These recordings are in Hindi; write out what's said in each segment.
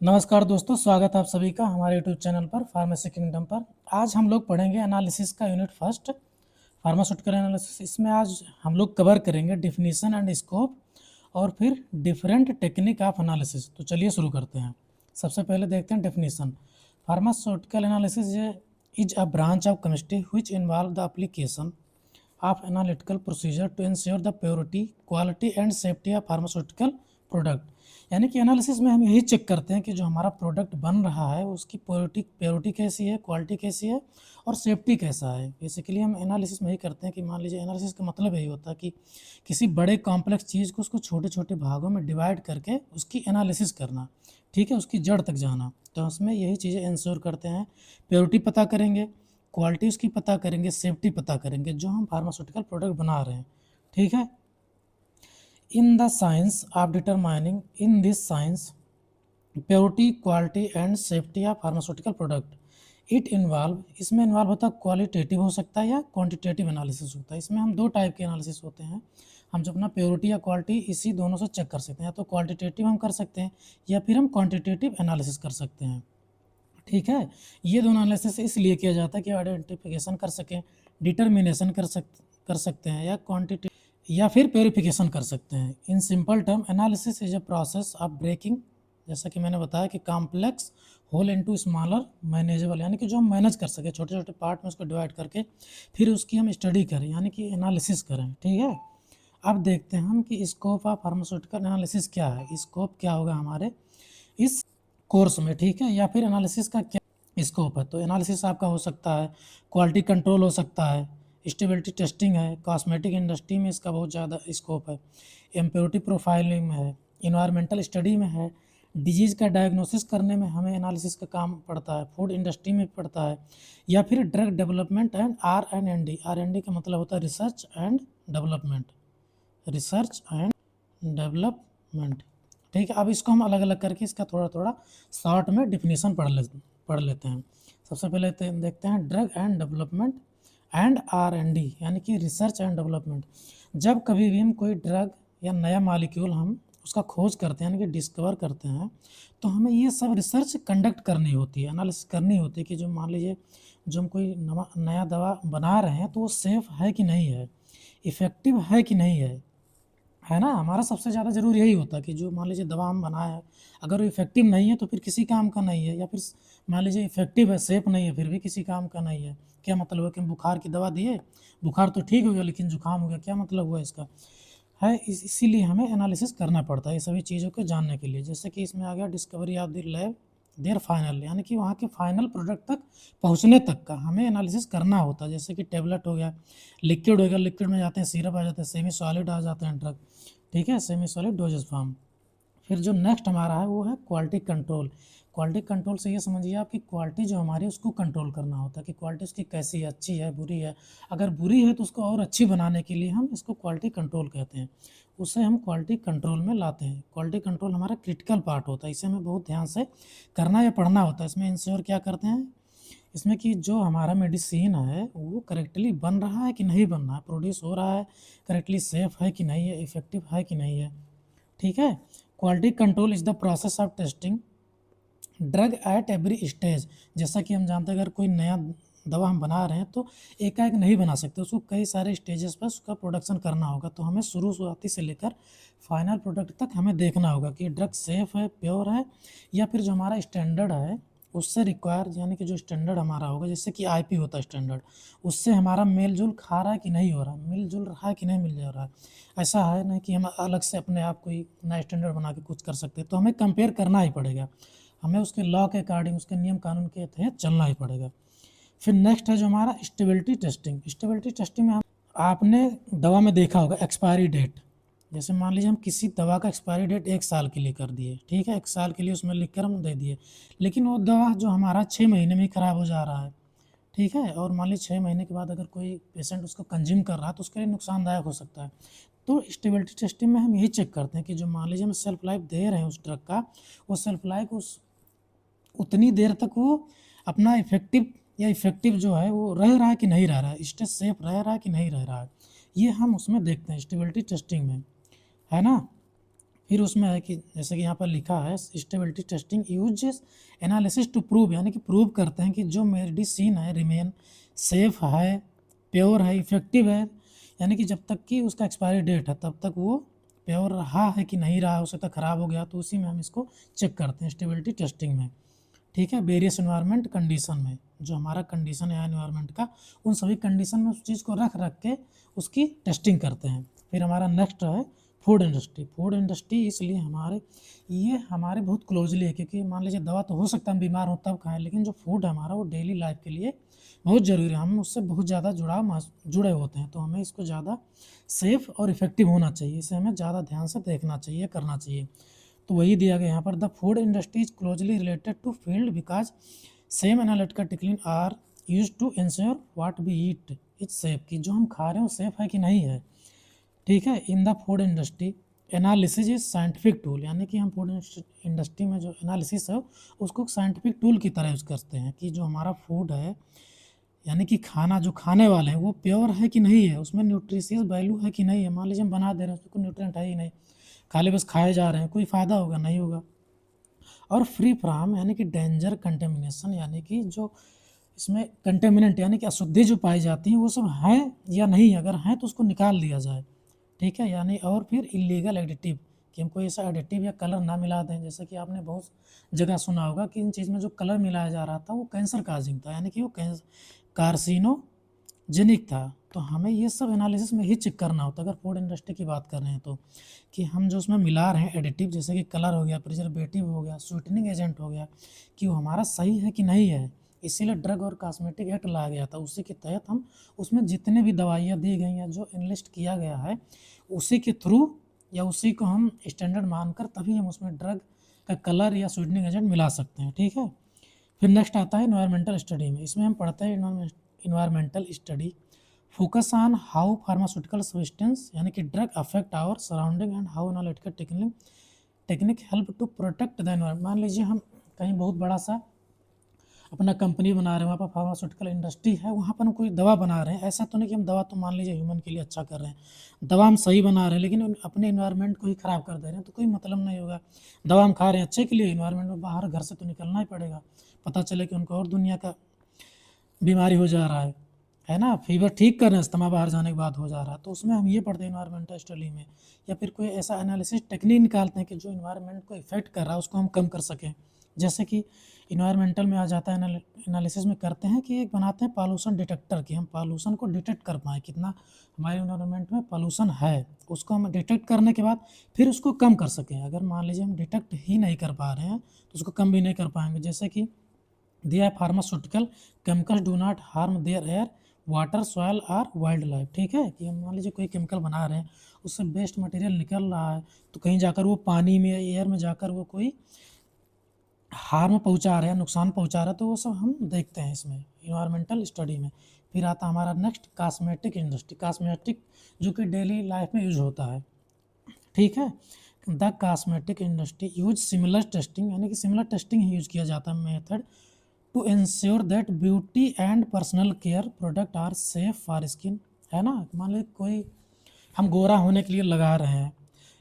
नमस्कार दोस्तों, स्वागत है आप सभी का हमारे यूट्यूब चैनल पर फार्मेसी किंगडम पर। आज हम लोग पढ़ेंगे एनालिसिस का यूनिट फर्स्ट, फार्मास्यूटिकल एनालिसिस। इसमें आज हम लोग कवर करेंगे डिफिनीशन एंड स्कोप और फिर डिफरेंट टेक्निक ऑफ एनालिसिस। तो चलिए शुरू करते हैं। सबसे पहले देखते हैं definition. Pharmaceutical analysis is a branch of chemistry which involve the application of analytical procedure to ensure the purity, quality and safety of pharmaceutical product। यानी कि एनालिसिस में हम यही चेक करते हैं कि जो हमारा प्रोडक्ट बन रहा है उसकी प्योरिटी कैसी है, क्वालिटी कैसी है और सेफ्टी कैसा है। बेसिकली हम एनालिसिस में यही करते हैं कि मान लीजिए एनालिसिस का मतलब यही होता है कि किसी बड़े कॉम्प्लेक्स चीज़ को उसको छोटे छोटे भागों में डिवाइड करके उसकी एनालिसिस करना, ठीक है, उसकी जड़ तक जाना। तो उसमें यही चीज़ें इंश्योर करते हैं। प्योरिटी पता करेंगे, क्वालिटी उसकी पता करेंगे, सेफ्टी पता करेंगे जो हम फार्मास्यूटिकल प्रोडक्ट बना रहे हैं, ठीक है। In the science of determining in this science purity, quality and safety of pharmaceutical product it involve, इसमें इन्वॉल्व होता है क्वालिटेटिव हो सकता है या क्वांटिटेटिव एनालिसिस होता है। इसमें हम दो टाइप के एनालिसिस होते हैं। हम जो अपना प्योरिटी या क्वालिटी इसी दोनों से चेक कर सकते हैं, या तो क्वालिटेटिव हम कर सकते हैं या फिर हम क्वांटिटेटिव एनालिसिस कर सकते हैं, ठीक है। ये दोनों एनालिसिस इसलिए किया जाता है कि आइडेंटिफिकेशन कर सकें, डिटर्मिनेशन कर सकते हैं, या क्वांटिटी या फिर प्योरिफिकेशन कर सकते हैं। In simple term analysis is a process of breaking, जैसा कि मैंने बताया कि complex whole into smaller manageable, यानी कि जो हम मैनेज कर सकें छोटे छोटे पार्ट में उसको डिवाइड करके फिर उसकी हम स्टडी करें, यानी कि एनालिसिस करें, ठीक है। अब देखते हैं हम कि स्कोप ऑफ फार्मास्यूटिकल एनालिसिस क्या है। स्कोप क्या होगा हमारे इस कोर्स में, ठीक है, या फिर एनालिसिस का क्या स्कोप है। तो एनालिसिस आपका हो सकता है क्वालिटी कंट्रोल हो सकता है, स्टेबिलिटी टेस्टिंग है, कॉस्मेटिक इंडस्ट्री में इसका बहुत ज़्यादा स्कोप है, इम्प्योरिटी प्रोफाइलिंग में है, इन्वायरमेंटल स्टडी में है, डिजीज़ का डायग्नोसिस करने में हमें एनालिसिस का काम पड़ता है, फूड इंडस्ट्री में पड़ता है, या फिर drug development and R&D। R&D का मतलब होता है research and development, research and development, ठीक है। अब इसको हम अलग अलग करके इसका थोड़ा थोड़ा शॉर्ट में डिफिनीशन पढ़ लेते हैं। सबसे पहले देखते हैं drug and development and R&D, यानी कि रिसर्च एंड डेवलपमेंट। जब कभी भी हम कोई ड्रग या नया मॉलिक्यूल हम उसका खोज करते हैं, यानी कि डिस्कवर करते हैं, तो हमें ये सब रिसर्च कंडक्ट करनी होती है, एनालिसिस करनी होती है कि जो मान लीजिए जो हम कोई नया दवा बना रहे हैं तो वो सेफ़ है कि नहीं है, इफ़ेक्टिव है कि नहीं है ना। हमारा सबसे ज़्यादा ज़रूरी यही होता है कि जो मान लीजिए दवा हम बनाए हैं, अगर वो इफ़ेक्टिव नहीं है तो फिर किसी काम का नहीं है, या फिर मान लीजिए इफ़ेक्टिव है, सेफ़ नहीं है, फिर भी किसी काम का नहीं है। क्या मतलब है कि हम बुखार की दवा दिए, बुखार तो ठीक हो गया लेकिन जुकाम हो गया, क्या मतलब हुआ इसका, है। इसीलिए हमें एनालिसिस करना पड़ता है ये सभी चीज़ों को जानने के लिए। जैसे कि इसमें आ गया discovery of the lab there final, यानी कि वहाँ के फाइनल प्रोडक्ट तक पहुँचने तक का हमें एनालिसिस करना होता है। जैसे कि टेबलेट हो गया, लिक्विड हो गया, लिक्विड में जाते हैं, सिरप आ जाते हैं, सेमी सॉलिड आ जाते हैं ड्रग, ठीक है, सेमी सॉलिड डोजेज फॉर्म। फिर जो नेक्स्ट हमारा है वो है क्वालिटी कंट्रोल। क्वालिटी कंट्रोल से ये समझिए आप कि क्वालिटी जो हमारी है उसको कंट्रोल करना होता है कि क्वालिटी उसकी कैसी है, अच्छी है, बुरी है। अगर बुरी है तो उसको और अच्छी बनाने के लिए हम इसको क्वालिटी कंट्रोल कहते हैं, उसे हम क्वालिटी कंट्रोल में लाते हैं। क्वालिटी कंट्रोल हमारा क्रिटिकल पार्ट होता है, इसे हमें बहुत ध्यान से करना या पढ़ना होता है। इसमें इंश्योर क्या करते हैं, इसमें कि जो हमारा मेडिसिन है वो करेक्टली बन रहा है कि नहीं बन रहा है, प्रोड्यूस हो रहा है करेक्टली, सेफ है कि नहीं है, इफेक्टिव है कि नहीं है, ठीक है। Quality control is the process of testing drug at every stage. जैसा कि हम जानते हैं अगर कोई नया दवा हम बना रहे हैं तो एकाएक नहीं बना सकते, उसको कई सारे स्टेजेस पर उसका प्रोडक्शन करना होगा। तो हमें शुरुआती से लेकर फाइनल प्रोडक्ट तक हमें देखना होगा कि ड्रग सेफ़ है, प्योर है, या फिर जो हमारा स्टैंडर्ड है उससे रिक्वायर, यानी कि जो स्टैंडर्ड हमारा होगा, जैसे कि IP होता है स्टैंडर्ड, उससे हमारा मेल जुल खा रहा है कि नहीं हो रहा, मिल जुल रहा है कि नहीं मिल जा रहा है। ऐसा है नहीं कि हम अलग से अपने आप कोई नया स्टैंडर्ड बना के कुछ कर सकते हैं, तो हमें कंपेयर करना ही पड़ेगा, हमें उसके लॉ के अकॉर्डिंग, उसके नियम कानून के तहत चलना ही पड़ेगा। फिर नेक्स्ट है जो हमारा स्टेबिलिटी टेस्टिंग। स्टेबिलिटी टेस्टिंग में आपने दवा में देखा होगा एक्सपायरी डेट। जैसे मान लीजिए हम किसी दवा का एक्सपायरी डेट 1 साल के लिए कर दिए, ठीक है, 1 साल के लिए उसमें लिख कर हम दे दिए, लेकिन वो दवा जो हमारा 6 महीने में ही ख़राब हो जा रहा है, ठीक है। और मान लीजिए 6 महीने के बाद अगर कोई पेशेंट उसको कंज्यूम कर रहा है तो उसके लिए नुकसानदायक हो सकता है। तो स्टेबिलिटी टेस्टिंग में हम यही चेक करते हैं कि जो मान लीजिए हम सेल्फ लाइफ दे रहे हैं उस ड्रग का, वो सेल्फ लाइफ उस उतनी देर तक वो अपना इफ़ेक्टिव जो है वो रह रहा है कि नहीं रह रहा है, स्टेज सेफ रह रहा है कि नहीं रह रहा है, ये हम उसमें देखते हैं स्टेबिलिटी टेस्टिंग में, है ना। फिर उसमें है कि जैसे कि यहाँ पर लिखा है stability testing uses analysis to prove, यानी कि प्रूव करते हैं कि जो मेडिसिन है रिमेन सेफ है, प्योर है, इफेक्टिव है, यानी कि जब तक कि उसका एक्सपायरी डेट है तब तक वो प्योर रहा है कि नहीं रहा, हो सकता है ख़राब हो गया, तो उसी में हम इसको चेक करते हैं स्टेबिलिटी टेस्टिंग में। ठीक है, वेरियस इन्वायरमेंट कंडीशन में, जो हमारा कंडीशन है इन्वायरमेंट का, उन सभी कंडीशन में उस चीज़ को रख रख के उसकी टेस्टिंग करते हैं। फिर हमारा नेक्स्ट है फूड इंडस्ट्री। फूड इंडस्ट्री इसलिए ये हमारे बहुत क्लोजली है, क्योंकि मान लीजिए दवा तो हो सकता है हम बीमार हो तब खाएं, लेकिन जो फूड है हमारा वो डेली लाइफ के लिए बहुत ज़रूरी है, हम उससे बहुत ज़्यादा जुड़े होते हैं, तो हमें इसको ज़्यादा सेफ और इफ़ेक्टिव होना चाहिए, इसे हमें ज़्यादा ध्यान से देखना चाहिए, करना चाहिए। तो वही दिया गया यहाँ पर, the food industry is closely related to field because same analytical technique are use to ensure what we eat is safe, कि जो हम खा रहे हैं वो सेफ है कि नहीं है। ठीक है, in the food industry analysis is scientific tool, यानी कि हम फूड इंडस्ट्री में जो एनालिसिस है उसको साइंटिफिक टूल की तरह यूज़ करते हैं, कि जो हमारा फूड है, यानी कि खाना जो खाने वाले हैं वो प्योर है कि नहीं है, उसमें न्यूट्रिशियस वैल्यू है कि नहीं है। मान लीजिए हम बना दे रहे हैं उसमें कोई न्यूट्रिएंट है ही नहीं, खाली बस खाए जा रहे हैं, कोई फ़ायदा होगा नहीं होगा। और फ्री फ्राम यानी कि डेंजर कंटेमिनेशन, यानी कि जो इसमें कंटेमिनेंट यानी कि अशुद्धि जो पाई जाती हैं वो सब हैं या नहीं, अगर हैं तो उसको निकाल दिया जाए। ठीक है, यानी और फिर इलीगल एडिटिव, कि हम कोई ऐसा एडिटिव या कलर ना मिला दें, जैसे कि आपने बहुत जगह सुना होगा कि इन चीज़ में जो कलर मिलाया जा रहा था वो कैंसर काजिंग था, यानी कि वो कार्सिनोजेनिक था। तो हमें ये सब एनालिसिस में ही चेक करना होता है अगर फूड इंडस्ट्री की बात कर रहे हैं तो, कि हम जो उसमें मिला रहे हैं एडिटिव, जैसे कि कलर हो गया, प्रिजर्वेटिव हो गया, स्वीटनिंग एजेंट हो गया, कि वो हमारा सही है कि नहीं है। इसीलिए ड्रग और कॉस्मेटिक एक्ट लाया गया था, उसी के तहत हम उसमें जितने भी दवाइयाँ दी गई हैं जो इनलिस्ट किया गया है उसी के थ्रू या उसी को हम स्टैंडर्ड मानकर तभी हम उसमें ड्रग का कलर या स्वीटनिंग एजेंट मिला सकते हैं। ठीक है, फिर नेक्स्ट आता है इन्वायरमेंटल स्टडी में, इसमें हम पढ़ते हैं environmental study focus on how pharmaceutical substance यानी कि drug affect our surrounding and how analytical technique help to protect the environment. मान लीजिए हम कहीं बहुत बड़ा सा अपना कंपनी बना रहे हैं, वहाँ पर फार्मास्यूटिकल इंडस्ट्री है, वहाँ पर हम कोई दवा बना रहे हैं, ऐसा तो नहीं कि हम दवा तो मान लीजिए ह्यूमन के लिए अच्छा कर रहे हैं, दवा हम सही बना रहे हैं लेकिन अपने इन्वायरमेंट को ही ख़राब कर दे रहे हैं, तो कोई मतलब नहीं होगा। दवा हम खा रहे हैं अच्छे के लिए, इन्वायरमेंट में बाहर घर से तो निकलना ही पड़ेगा, पता चले कि उनको और दुनिया का बीमारी हो जा रहा है ना, फीवर ठीक कर रहे हैं अस्थमा बाहर जाने के बाद हो जा रहा है, तो उसमें हम ये पढ़ते हैं इन्वायरमेंटल स्टडी में। या फिर कोई ऐसा एनालिसिस टेक्निक निकालते हैं कि जो इन्वायरमेंट को इफेक्ट कर रहा है उसको हम कम कर सकें। जैसे कि इन्वायरमेंटल में आ जाता है, एनालिसिस में करते हैं कि एक बनाते हैं पॉल्यूशन डिटेक्टर, कि हम पॉल्यूशन को डिटेक्ट कर पाएँ, कितना हमारे इन्वायरमेंट में पॉल्यूशन है उसको हम डिटेक्ट करने के बाद फिर उसको कम कर सकें। अगर मान लीजिए हम डिटेक्ट ही नहीं कर पा रहे हैं तो उसको कम भी नहीं कर पाएंगे। जैसे कि दिया pharmaceutical chemicals do not harm their air water soil और वाइल्ड लाइफ। ठीक है, कि हम मान लीजिए कोई केमिकल बना रहे हैं, उससे बेस्ट मटेरियल निकल रहा है, तो कहीं जाकर वो पानी में एयर में जाकर वो कोई हार्म पहुंचा रहा है, नुकसान पहुंचा रहा है, तो वो सब हम देखते हैं इसमें इन्वायरमेंटल स्टडी में। फिर आता हमारा नेक्स्ट कॉस्मेटिक इंडस्ट्री। कॉस्मेटिक जो कि डेली लाइफ में यूज होता है। ठीक है, the cosmetic industry use similar testing, यानी कि सिमिलर टेस्टिंग ही यूज किया जाता है method to ensure that beauty and personal care product are safe for skin. है ना, मान लीजिए कोई हम गोरा होने के लिए लगा रहे हैं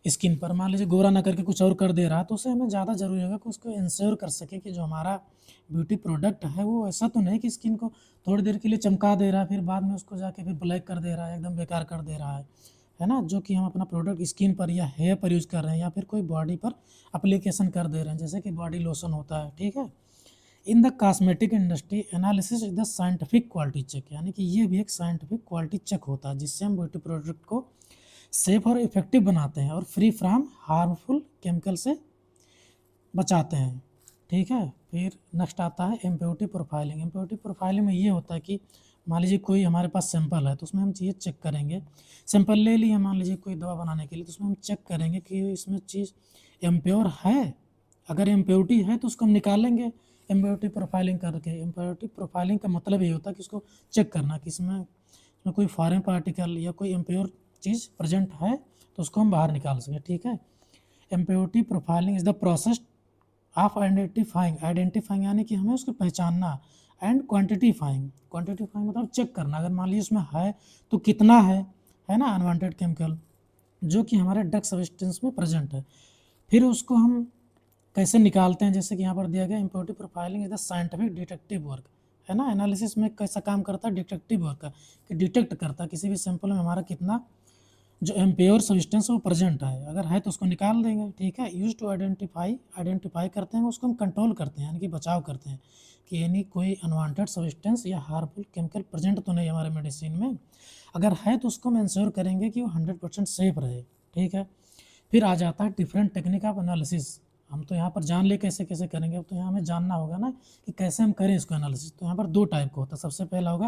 स्किन पर, मान लीजिए गोरा ना करके कुछ और कर दे रहा है, तो उसे हमें ज़्यादा ज़रूरी होगा कि उसको इंश्योर कर सके कि जो हमारा ब्यूटी प्रोडक्ट है वो ऐसा तो नहीं कि स्किन को थोड़ी देर के लिए चमका दे रहा है फिर बाद में उसको जाके फिर ब्लैक कर दे रहा है, एकदम बेकार कर दे रहा है ना। जो कि हम अपना प्रोडक्ट स्किन पर या हेयर पर यूज़ कर रहे हैं या फिर कोई बॉडी पर अप्लीकेशन कर दे रहे हैं, जैसे कि बॉडी लोशन होता है। ठीक है, in the cosmetic industry analysis is the scientific quality check, यानी कि ये भी एक साइंटिफिक क्वालिटी चेक होता है जिससे हम ब्यूटी प्रोडक्ट को सेफ और इफेक्टिव बनाते हैं और फ्री फ्रॉम हार्मफुल केमिकल से बचाते हैं। ठीक है, फिर नेक्स्ट आता है इम्प्योरिटी प्रोफाइलिंग। इम्प्योरिटी प्रोफाइलिंग में ये होता है कि मान लीजिए कोई हमारे पास सैंपल है तो उसमें हम चीज़ चेक करेंगे, सैंपल ले लिए मान लीजिए कोई दवा बनाने के लिए, तो उसमें हम चेक करेंगे कि इसमें चीज़ इम्प्योर है, अगर इम्प्योरिटी है तो उसको हम निकालेंगे इम्प्योरिटी प्रोफाइलिंग करके। इम्प्योरिटी प्रोफाइलिंग का मतलब ये होता है कि उसको चेक करना कि इसमें कोई फॉरेन पार्टिकल या कोई इम्प्योर चीज़ प्रेजेंट है तो उसको हम बाहर निकाल सकें। ठीक है, impurity profiling is the process of identifying यानी कि हमें उसको पहचानना, एंड क्वांटिटीफाइंग मतलब चेक करना, अगर मान लीजिए उसमें है तो कितना है ना अनवांटेड केमिकल जो कि हमारे ड्रग सब्सटेंस में प्रेजेंट है। फिर उसको हम कैसे निकालते हैं, जैसे कि यहाँ पर दिया गया impurity profiling is the scientific detective work, है ना। एनालिसिस में कैसा काम करता है, डिटेक्टिव वर्क का, कि डिटेक्ट करता है किसी भी सैंपल में हमारा कितना जो इम्प्योर सब्सटेंस वो प्रेजेंट है, अगर है तो उसको निकाल देंगे, ठीक है। यूज टू आइडेंटिफाई करते हैं, उसको हम कंट्रोल करते हैं, यानी कि बचाव करते हैं कि यानी कोई अनवांटेड सब्सटेंस या हार्मफुल केमिकल प्रेजेंट तो नहीं हमारे मेडिसिन में, अगर है तो उसको हम इंश्योर करेंगे कि वो 100% सेफ रहे, ठीक है। फिर आ जाता है डिफरेंट टेक्निक ऑफ एनालिसिस। हम तो यहाँ पर जान ले कैसे कैसे करेंगे, अब तो यहाँ हमें जानना होगा ना कि कैसे हम करें इसको एनालिसिस। तो यहाँ पर दो टाइप का होता है। सबसे पहला होगा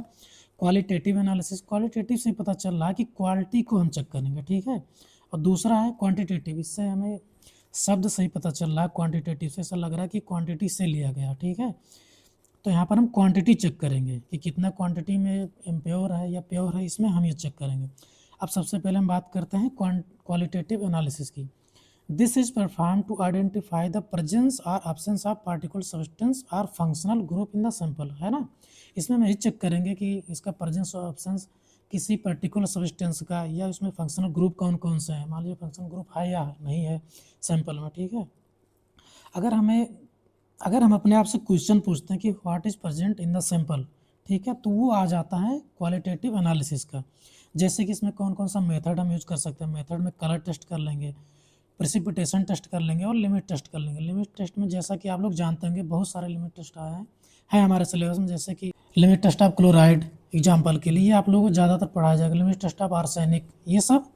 क्वालिटेटिव एनालिसिस। क्वालिटेटिव से पता चल रहा है कि क्वालिटी को हम चेक करेंगे, ठीक है। और दूसरा है क्वांटिटेटिव, इससे हमें शब्द सही पता चल रहा है। क्वांटिटेटिव से ऐसा लग रहा है कि क्वांटिटी से लिया गया, ठीक है। तो यहाँ पर हम क्वांटिटी चेक करेंगे कि कितना क्वांटिटी में इम्प्योर है या प्योर है, इसमें हम ये चेक करेंगे। अब सबसे पहले हम बात करते हैं क्वालिटेटिव एनालिसिस की। This is perform to identify the presence और एब्सेंस ऑफ पार्टिकुलर सब्सटेंस और functional group in the sample, है ना। इसमें हम यही चेक करेंगे कि इसका प्रेजेंस और एब्सेंस किसी पर्टिकुलर सब्सटेंस का, या उसमें फंक्शनल ग्रुप कौन कौन से हैं, मान लीजिए फंक्शनल ग्रुप है या नहीं है सैंपल में, ठीक है। अगर हम अपने आप से क्वेश्चन पूछते हैं कि what is present in the sample, ठीक है, तो वो आ जाता है क्वालिटेटिव एनालिसिस का। जैसे कि इसमें कौन कौन सा मेथड हम यूज कर सकते हैं। मेथड में कलर टेस्ट कर लेंगे, प्रेसिपिटेशन टेस्ट कर लेंगे और लिमिट टेस्ट कर लेंगे। लिमिट टेस्ट में जैसा कि आप लोग जानते होंगे बहुत सारे लिमिट टेस्ट आए हैं हमारे सिलेबस में, जैसे कि limit test of chloride example के लिए आप लोगों को ज़्यादातर पढ़ाया जाएगा। लिमिट टेस्ट ऑफ आर्सेनिक, ये सब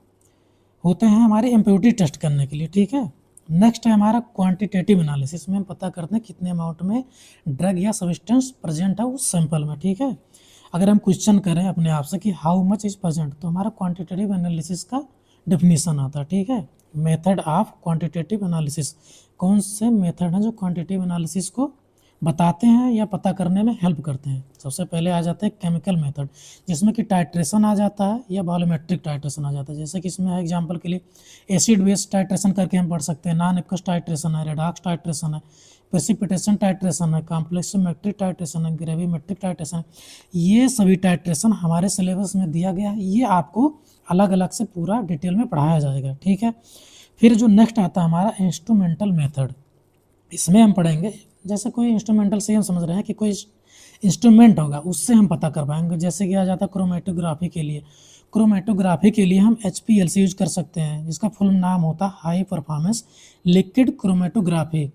होते हैं हमारे इम्प्योरिटी टेस्ट करने के लिए, ठीक है। नेक्स्ट है हमारा क्वांटिटेटिव एनालिसिस में हम पता करते हैं कितने अमाउंट में ड्रग या सब्सटेंस प्रेजेंट है उस सैंपल में, ठीक है। अगर हम क्वेश्चन करें अपने आप से कि हाउ मच इज प्रेजेंट, तो हमारा क्वांटिटेटिव एनालिसिस का डेफिनेशन आता है, ठीक है। मेथड ऑफ क्वांटिटेटिव एनालिसिस, कौन से मेथड हैं जो क्वांटिटेटिव एनालिसिस को बताते हैं या पता करने में हेल्प करते हैं। सबसे पहले आ जाता है केमिकल मेथड, जिसमें कि टाइट्रेशन आ जाता है या वॉल्यूमेट्रिक टाइट्रेशन आ जाता है। जैसे कि इसमें है एग्जांपल के लिए एसिड बेस टाइट्रेशन करके हम पढ़ सकते हैं, नॉन एक्वस टाइट्रेशन है, रेडॉक्स टाइट्रेशन है, प्रेसिपिटेशन टाइट्रेशन है, कॉम्प्लेक्सोमेट्रिक टाइट्रेशन है, ग्रेविमेट्रिक टाइट्रेशन है। ये सभी टाइट्रेशन हमारे सिलेबस में दिया गया है, ये आपको अलग अलग से पूरा डिटेल में पढ़ाया जाएगा, ठीक है। फिर जो नेक्स्ट आता है हमारा इंस्ट्रूमेंटल मेथड, इसमें हम पढ़ेंगे जैसे कोई इंस्ट्रूमेंटल से हम समझ रहे हैं कि कोई इंस्ट्रूमेंट होगा उससे हम पता कर पाएंगे। जैसे कि आ जाता है क्रोमेटोग्राफी के लिए। क्रोमेटोग्राफी के लिए हम HPLC यूज कर सकते हैं, जिसका फुल नाम होता है हाई परफॉर्मेंस लिक्विड क्रोमेटोग्राफी,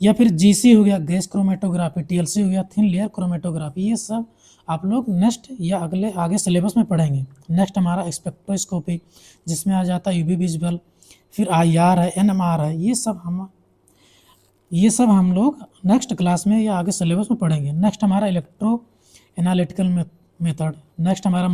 या फिर GC हो गया गैस क्रोमेटोग्राफी, TLC हो गया थिन लेयर क्रोमेटोग्राफी। ये सब आप लोग नेक्स्ट या आगे सिलेबस में पढ़ेंगे। नेक्स्ट हमारा स्पेक्ट्रोस्कोपी, जिसमें आ जाता है UV विजुअल, फिर IR है, NMR है। ये सब हम लोग नेक्स्ट क्लास में या आगे सिलेबस में पढ़ेंगे। नेक्स्ट हमारा इलेक्ट्रो एनालिटिकल मेथड, नेक्स्ट हमारा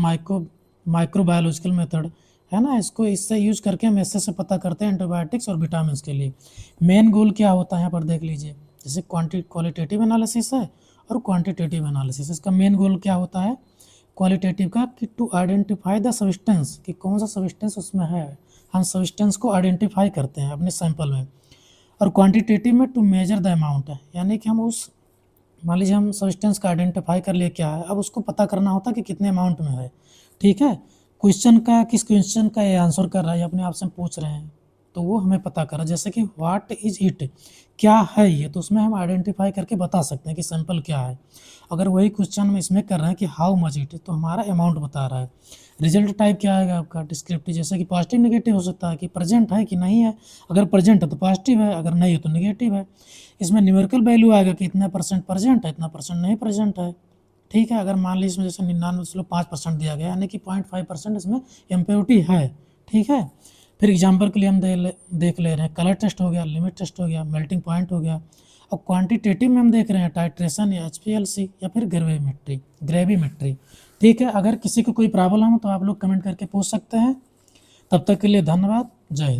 माइक्रोबायोलॉजिकल मेथड, है ना। इससे यूज करके हम ऐसे से पता करते हैं एंटीबायोटिक्स और विटामिन के लिए। मेन गोल क्या होता है यहाँ पर देख लीजिए, जैसे क्वालिटेटिव एनालिसिस है और क्वांटिटेटिव एनालिसिस। इसका मेन गोल क्या होता है क्वालिटेटिव का, कि टू आइडेंटिफाई द सब्सटेंस, कि कौन सा सब्सटेंस उसमें है, हम सब्सटेंस को आइडेंटिफाई करते हैं अपने सैंपल में। और क्वांटिटेटिव में टू मेजर द अमाउंट है, यानी कि हम उस मान लीजिए हम सब्सटेंस का आइडेंटिफाई कर लिए क्या है, अब उसको पता करना होता है कि कितने अमाउंट में है, ठीक है। किस क्वेश्चन का ये आंसर कर रहा है, अपने आप से हम पूछ रहे हैं, तो वो हमें पता करा। जैसे कि व्हाट इज इट, क्या है ये, तो उसमें हम आइडेंटिफाई करके बता सकते हैं कि सैंपल क्या है। अगर वही क्वेश्चन हम इसमें कर रहे हैं कि हाउ मच इट, तो हमारा अमाउंट बता रहा है। रिजल्ट टाइप क्या आएगा आपका डिस्क्रिप्टिव, जैसे कि पॉजिटिव नेगेटिव हो सकता है कि प्रेजेंट है कि नहीं है। अगर प्रेजेंट है तो पॉजिटिव है, अगर नहीं है तो नेगेटिव है। इसमें न्यूमेरिकल वैल्यू आएगा कि इतना % प्रेजेंट है, इतना % नहीं प्रेजेंट है, ठीक है। अगर मान लीजिए इसमें जैसे 99.5% दिया गया, यानी कि 0.5% इसमें इम्प्योरिटी है, ठीक है। फिर एग्जाम्पल के लिए हम देख ले रहे हैं कलर टेस्ट हो गया, लिमिट टेस्ट हो गया, मेल्टिंग पॉइंट हो गया। और क्वांटिटेटिव में हम देख रहे हैं टाइट्रेशन या HPLC या फिर ग्रेविमेट्री, ठीक है। अगर किसी को कोई प्रॉब्लम हो तो आप लोग कमेंट करके पूछ सकते हैं। तब तक के लिए धन्यवाद, जय हिंद।